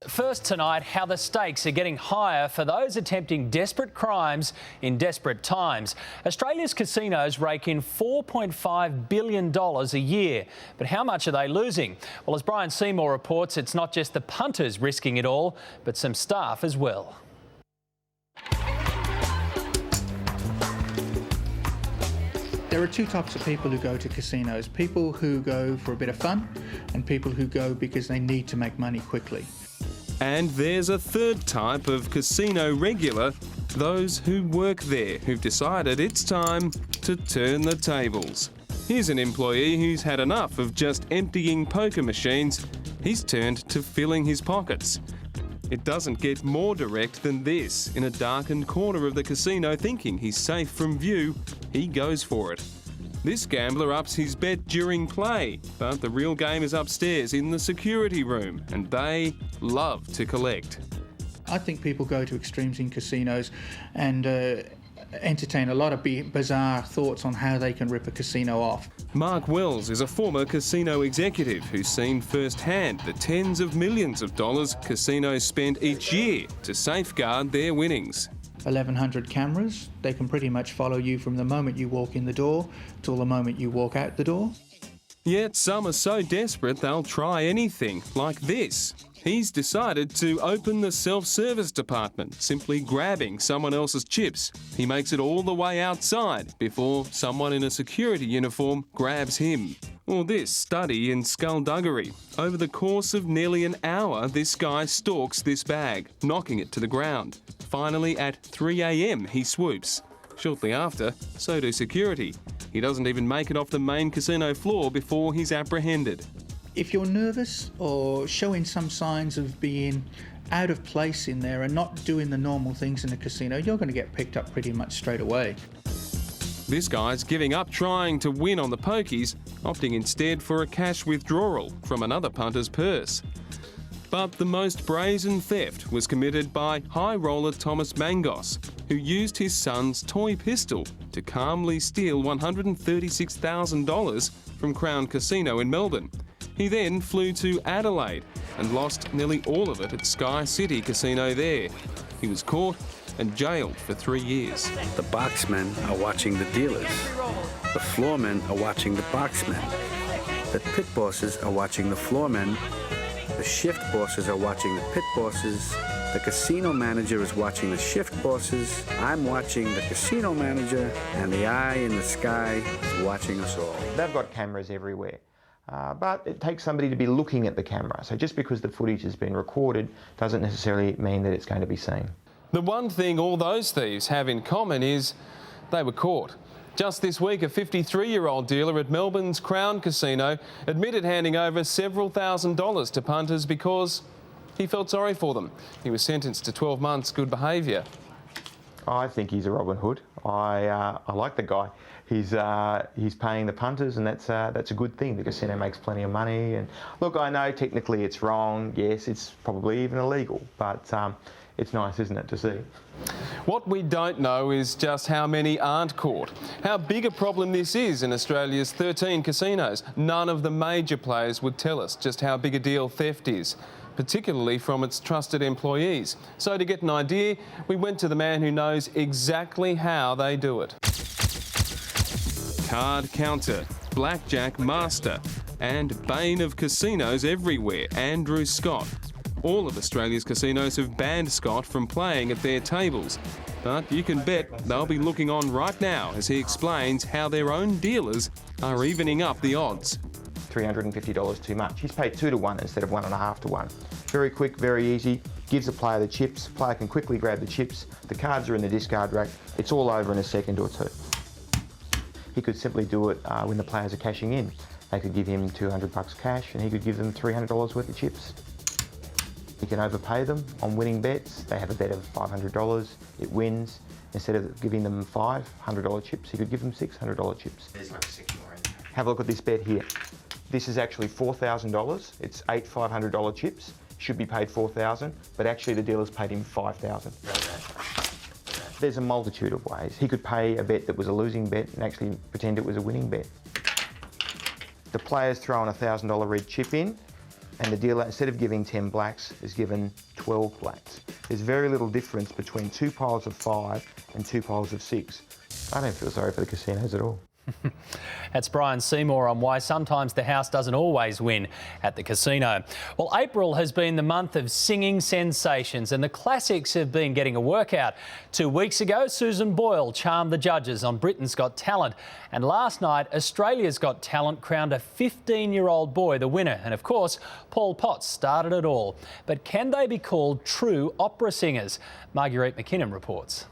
First tonight, how the stakes are getting higher for those attempting desperate crimes in desperate times. Australia's casinos rake in $4.5 billion a year. But how much are they losing? Well, as Brian Seymour reports, it's not just the punters risking it all, but some staff as well. There are two types of people who go to casinos. People who go for a bit of fun and people who go because they need to make money quickly. And there's a third type of casino regular, those who work there, who've decided it's time to turn the tables. Here's an employee who's had enough of just emptying poker machines. He's turned to filling his pockets. It doesn't get more direct than this. In a darkened corner of the casino, thinking he's safe from view, he goes for it. This gambler ups his bet during play, but the real game is upstairs in the security room, and they love to collect. I think people go to extremes in casinos and entertain a lot of bizarre thoughts on how they can rip a casino off. Mark Wells is a former casino executive who's seen firsthand the tens of millions of dollars casinos spend each year to safeguard their winnings. 1,100 cameras. They can pretty much follow you from the moment you walk in the door till the moment you walk out the door. Yet some are so desperate they'll try anything, like this. He's decided to open the self-service department, simply grabbing someone else's chips. He makes it all the way outside before someone in a security uniform grabs him. Or this study in skullduggery. Over the course of nearly an hour, this guy stalks this bag, knocking it to the ground. Finally, at 3 a.m, he swoops. Shortly after, so do security. He doesn't even make it off the main casino floor before he's apprehended. If you're nervous or showing some signs of being out of place in there and not doing the normal things in a casino, you're going to get picked up pretty much straight away. This guy's giving up trying to win on the pokies, opting instead for a cash withdrawal from another punter's purse. But the most brazen theft was committed by high roller Thomas Mangos, who used his son's toy pistol to calmly steal $136,000 from Crown Casino in Melbourne. He then flew to Adelaide and lost nearly all of it at Sky City Casino there. He was caught and jailed for 3 years. The boxmen are watching the dealers. The floormen are watching the boxmen. The pit bosses are watching the floormen. The shift bosses are watching the pit bosses. The casino manager is watching the shift bosses. I'm watching the casino manager, and the eye in the sky is watching us all. They've got cameras everywhere. But it takes somebody to be looking at the camera. So just because the footage has been recorded doesn't necessarily mean that it's going to be seen. The one thing all those thieves have in common is they were caught. Just this week, a 53-year-old dealer at Melbourne's Crown Casino admitted handing over several $1,000s to punters because he felt sorry for them. He was sentenced to 12 months good behaviour. I think he's a Robin Hood. I like the guy. He's paying the punters, and that's a good thing. The casino makes plenty of money. And look, I know technically it's wrong. Yes, it's probably even illegal, but it's nice, isn't it, to see? What we don't know is just how many aren't caught. How big a problem this is in Australia's 13 casinos. None of the major players would tell us just how big a deal theft is, particularly from its trusted employees. So to get an idea, we went to the man who knows exactly how they do it. Card counter, blackjack master, and bane of casinos everywhere, Andrew Scott. All of Australia's casinos have banned Scott from playing at their tables. But you can bet they'll be looking on right now as he explains how their own dealers are evening up the odds. $350 too much. He's paid 2 to 1 instead of 1.5 to 1. Very quick, very easy. Gives the player the chips. Player can quickly grab the chips. The cards are in the discard rack. It's all over in a second or two. He could simply do it when the players are cashing in. They could give him $200 cash and he could give them $300 worth of chips. He can overpay them on winning bets. They have a bet of $500, it wins. Instead of giving them $500 chips, he could give them $600 chips. There's like 6 more in there. Have a look at this bet here. This is actually $4,000. It's 8 $500 chips. Should be paid $4,000, but actually the dealer's paid him $5,000. There's a multitude of ways. He could pay a bet that was a losing bet and actually pretend it was a winning bet. The player's throwing a $1,000 red chip in, and the dealer, instead of giving 10 blacks, is given 12 blacks. There's very little difference between 2 piles of 5 and 2 piles of 6. I don't feel sorry for the casinos at all. That's Brian Seymour on why sometimes the house doesn't always win at the casino. Well, April has been the month of singing sensations and the classics have been getting a workout. 2 weeks ago, Susan Boyle charmed the judges on Britain's Got Talent. And last night, Australia's Got Talent crowned a 15-year-old boy the winner. And of course, Paul Potts started it all. But can they be called true opera singers? Marguerite McKinnon reports.